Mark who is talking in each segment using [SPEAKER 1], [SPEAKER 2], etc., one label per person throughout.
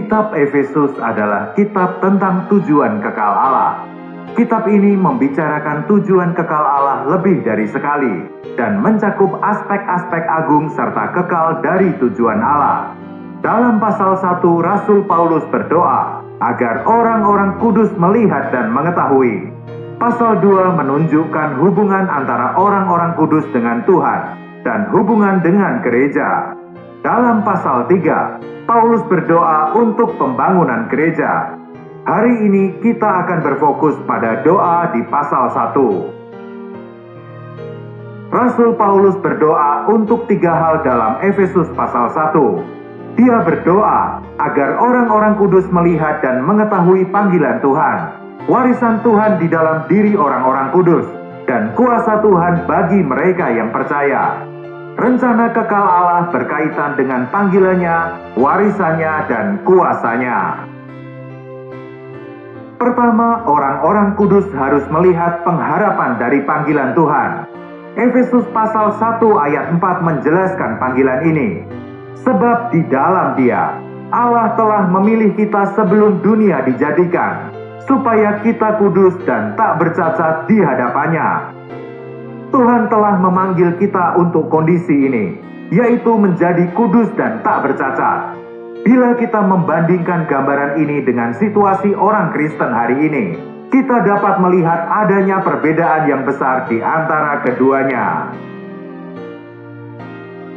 [SPEAKER 1] Kitab Efesus adalah kitab tentang tujuan kekal Allah. Kitab ini membicarakan tujuan kekal Allah lebih dari sekali dan mencakup aspek-aspek agung serta kekal dari tujuan Allah. Dalam pasal 1, Rasul Paulus berdoa agar orang-orang kudus melihat dan mengetahui. Pasal 2 menunjukkan hubungan antara orang-orang kudus dengan Tuhan dan hubungan dengan gereja. Dalam pasal 3, Paulus berdoa untuk pembangunan gereja. Hari ini kita akan berfokus pada doa di pasal 1. Rasul Paulus berdoa untuk 3 hal dalam Efesus pasal 1. Dia berdoa agar orang-orang kudus melihat dan mengetahui panggilan Tuhan, warisan Tuhan di dalam diri orang-orang kudus, dan kuasa Tuhan bagi mereka yang percaya. Rencana kekal Allah berkaitan dengan panggilannya, warisannya, dan kuasanya. Pertama, orang-orang kudus harus melihat pengharapan dari panggilan Tuhan. Efesus pasal 1 ayat 4 menjelaskan panggilan ini. Sebab di dalam Dia, Allah telah memilih kita sebelum dunia dijadikan, supaya kita kudus dan tak bercacat di hadapannya. Tuhan telah memanggil kita untuk kondisi ini, yaitu menjadi kudus dan tak bercacat. Bila kita membandingkan gambaran ini dengan situasi orang Kristen hari ini, kita dapat melihat adanya perbedaan yang besar di antara keduanya.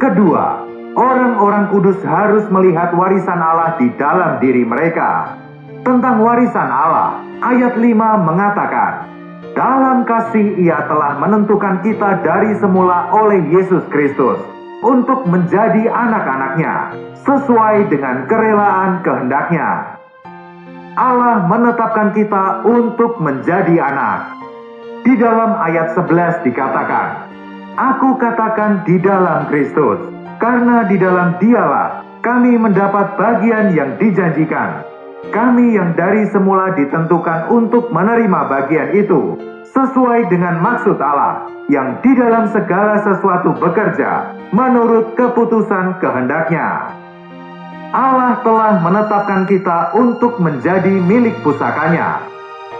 [SPEAKER 1] Kedua, orang-orang kudus harus melihat warisan Allah di dalam diri mereka. Tentang warisan Allah, ayat 5 mengatakan, dalam kasih Ia telah menentukan kita dari semula oleh Yesus Kristus untuk menjadi anak-anaknya, sesuai dengan kerelaan kehendak-Nya. Allah menetapkan kita untuk menjadi anak. Di dalam ayat 11 dikatakan, Aku katakan di dalam Kristus, karena di dalam Dialah kami mendapat bagian yang dijanjikan. Kami yang dari semula ditentukan untuk menerima bagian itu, sesuai dengan maksud Allah, yang di dalam segala sesuatu bekerja, menurut keputusan kehendak-Nya. Allah telah menetapkan kita untuk menjadi milik pusaka-Nya.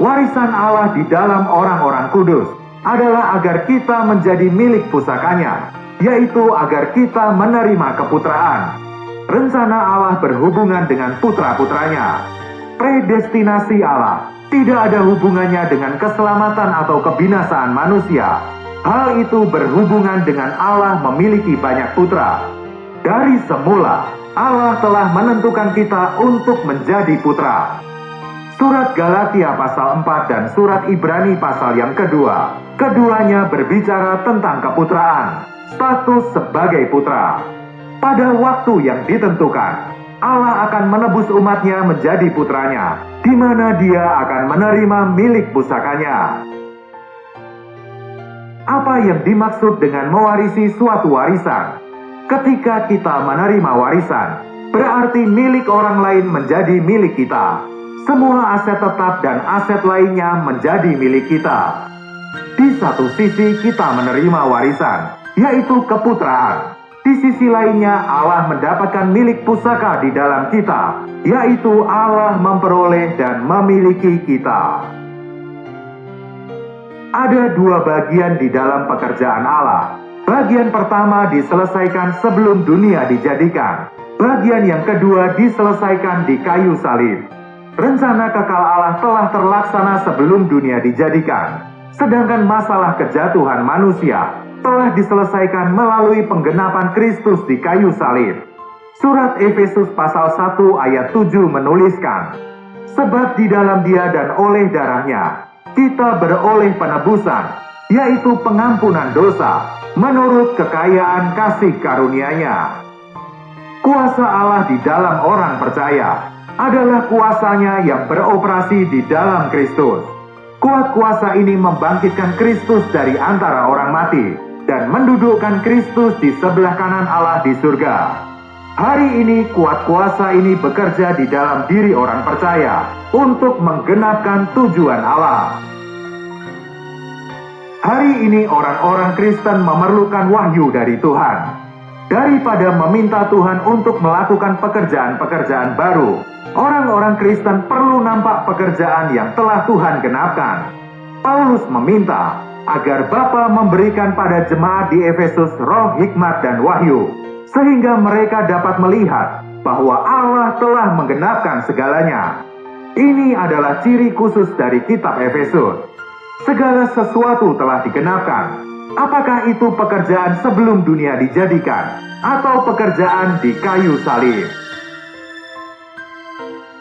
[SPEAKER 1] Warisan Allah di dalam orang-orang kudus adalah agar kita menjadi milik pusaka-Nya, yaitu agar kita menerima keputraan. Rencana Allah berhubungan dengan putra-putranya. Predestinasi Allah tidak ada hubungannya dengan keselamatan atau kebinasaan manusia. Hal itu berhubungan dengan Allah memiliki banyak putra. Dari semula, Allah telah menentukan kita untuk menjadi putra. Surat Galatia pasal 4 dan surat Ibrani pasal yang kedua, keduanya berbicara tentang keputraan, status sebagai putra. Pada waktu yang ditentukan, Allah akan menebus umatnya menjadi putranya, di mana Dia akan menerima milik pusakanya. Apa yang dimaksud dengan mewarisi suatu warisan? Ketika kita menerima warisan, berarti milik orang lain menjadi milik kita. Semua aset tetap dan aset lainnya menjadi milik kita. Di satu sisi kita menerima warisan, yaitu keputraan. Di sisi lainnya Allah mendapatkan milik pusaka di dalam kita, yaitu Allah memperoleh dan memiliki kita. Ada 2 bagian di dalam pekerjaan Allah. Bagian pertama diselesaikan sebelum dunia dijadikan. Bagian yang kedua diselesaikan di kayu salib. Rencana kekal Allah telah terlaksana sebelum dunia dijadikan. Sedangkan masalah kejatuhan manusia telah diselesaikan melalui penggenapan Kristus di kayu salib. Surat Efesus pasal 1 ayat 7 menuliskan, Sebab di dalam Dia dan oleh darah-Nya, kita beroleh penebusan, yaitu pengampunan dosa, menurut kekayaan kasih karunia-Nya. Kuasa Allah di dalam orang percaya adalah kuasa-Nya yang beroperasi di dalam Kristus. Kuat kuasa ini membangkitkan Kristus dari antara orang mati dan mendudukkan Kristus di sebelah kanan Allah di surga. Hari ini kuat kuasa ini bekerja di dalam diri orang percaya untuk menggenapkan tujuan Allah. Hari ini orang-orang Kristen memerlukan wahyu dari Tuhan. Daripada meminta Tuhan untuk melakukan pekerjaan-pekerjaan baru, orang-orang Kristen perlu nampak pekerjaan yang telah Tuhan genapkan. Paulus meminta agar Bapa memberikan pada jemaat di Efesus roh hikmat dan wahyu, sehingga mereka dapat melihat bahwa Allah telah menggenapkan segalanya. Ini adalah ciri khusus dari kitab Efesus. Segala sesuatu telah digenapkan. Apakah itu pekerjaan sebelum dunia dijadikan, atau pekerjaan di kayu salib?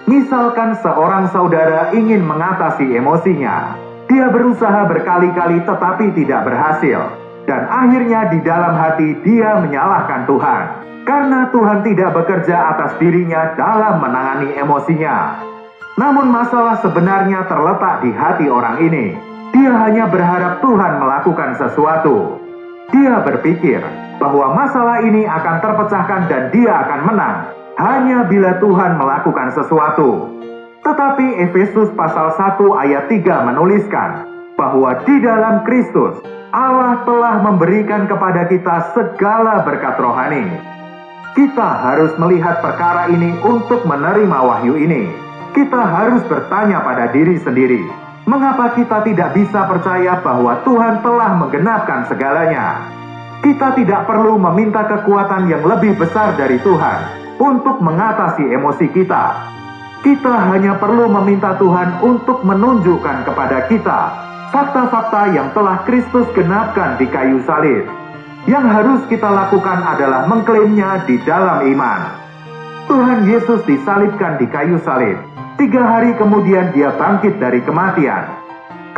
[SPEAKER 1] Misalkan seorang saudara ingin mengatasi emosinya. Dia berusaha berkali-kali tetapi tidak berhasil. Dan akhirnya di dalam hati dia menyalahkan Tuhan. Karena Tuhan tidak bekerja atas dirinya dalam menangani emosinya. Namun masalah sebenarnya terletak di hati orang ini. Dia hanya berharap Tuhan melakukan sesuatu. Dia berpikir bahwa masalah ini akan terpecahkan dan dia akan menang hanya bila Tuhan melakukan sesuatu. Tetapi Efesus pasal 1 ayat 3 menuliskan bahwa di dalam Kristus Allah telah memberikan kepada kita segala berkat rohani. Kita harus melihat perkara ini untuk menerima wahyu ini. Kita harus bertanya pada diri sendiri, mengapa kita tidak bisa percaya bahwa Tuhan telah menggenapkan segalanya? Kita tidak perlu meminta kekuatan yang lebih besar dari Tuhan untuk mengatasi emosi kita. Kita hanya perlu meminta Tuhan untuk menunjukkan kepada kita fakta-fakta yang telah Kristus genapkan di kayu salib. Yang harus kita lakukan adalah mengklaimnya di dalam iman. Tuhan Yesus disalibkan di kayu salib. 3 hari kemudian dia bangkit dari kematian.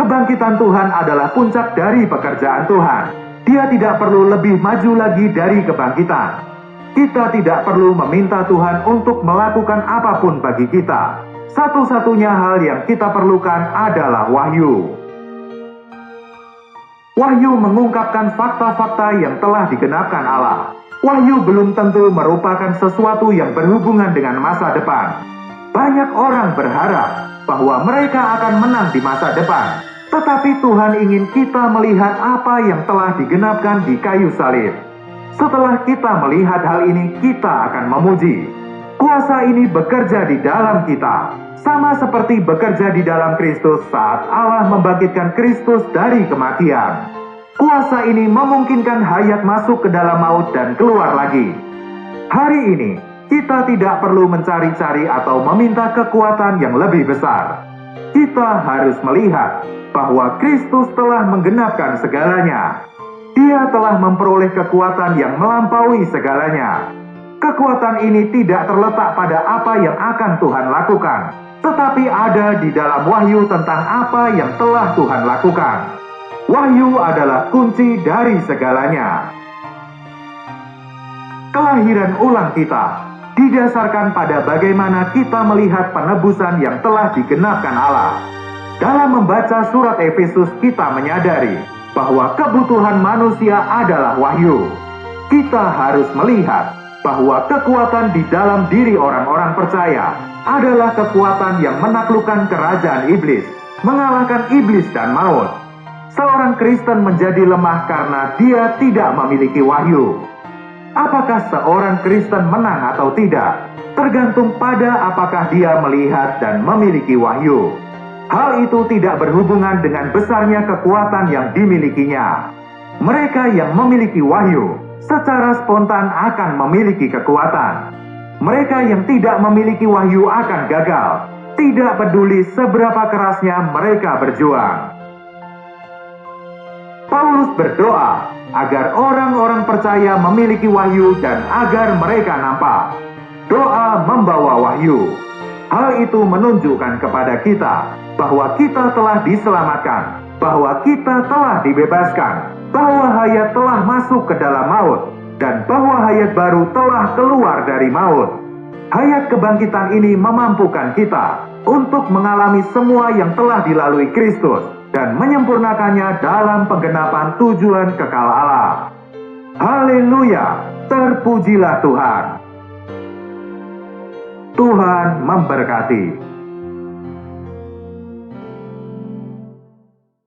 [SPEAKER 1] Kebangkitan Tuhan adalah puncak dari pekerjaan Tuhan. Dia tidak perlu lebih maju lagi dari kebangkitan. Kita tidak perlu meminta Tuhan untuk melakukan apapun bagi kita. Satu-satunya hal yang kita perlukan adalah wahyu. Wahyu mengungkapkan fakta-fakta yang telah digenapkan Allah. Wahyu belum tentu merupakan sesuatu yang berhubungan dengan masa depan. Banyak orang berharap bahwa mereka akan menang di masa depan. Tetapi Tuhan ingin kita melihat apa yang telah digenapkan di kayu salib. Setelah kita melihat hal ini, kita akan memuji. Kuasa ini bekerja di dalam kita, sama seperti bekerja di dalam Kristus saat Allah membangkitkan Kristus dari kematian. Kuasa ini memungkinkan hayat masuk ke dalam maut dan keluar lagi. Hari ini, kita tidak perlu mencari-cari atau meminta kekuatan yang lebih besar. Kita harus melihat bahwa Kristus telah menggenapkan segalanya. Dia telah memperoleh kekuatan yang melampaui segalanya. Kekuatan ini tidak terletak pada apa yang akan Tuhan lakukan, tetapi ada di dalam wahyu tentang apa yang telah Tuhan lakukan. Wahyu adalah kunci dari segalanya. Kelahiran ulang kita didasarkan pada bagaimana kita melihat penebusan yang telah digenapkan Allah. Dalam membaca surat Efesus, kita menyadari bahwa kebutuhan manusia adalah wahyu. Kita harus melihat bahwa kekuatan di dalam diri orang-orang percaya adalah kekuatan yang menaklukkan kerajaan iblis, mengalahkan iblis dan maut. Seorang Kristen menjadi lemah karena dia tidak memiliki wahyu. Apakah seorang Kristen menang atau tidak, tergantung pada apakah dia melihat dan memiliki wahyu. Hal itu tidak berhubungan dengan besarnya kekuatan yang dimilikinya. Mereka yang memiliki wahyu secara spontan akan memiliki kekuatan. Mereka yang tidak memiliki wahyu akan gagal, tidak peduli seberapa kerasnya mereka berjuang. Paulus berdoa agar orang-orang percaya memiliki wahyu dan agar mereka nampak. Doa membawa wahyu. Hal itu menunjukkan kepada kita bahwa kita telah diselamatkan, bahwa kita telah dibebaskan, bahwa hayat telah masuk ke dalam maut, dan bahwa hayat baru telah keluar dari maut. Hayat kebangkitan ini memampukan kita untuk mengalami semua yang telah dilalui Kristus dan menyempurnakannya dalam penggenapan tujuan kekal Allah. Haleluya, terpujilah Tuhan. Tuhan memberkati.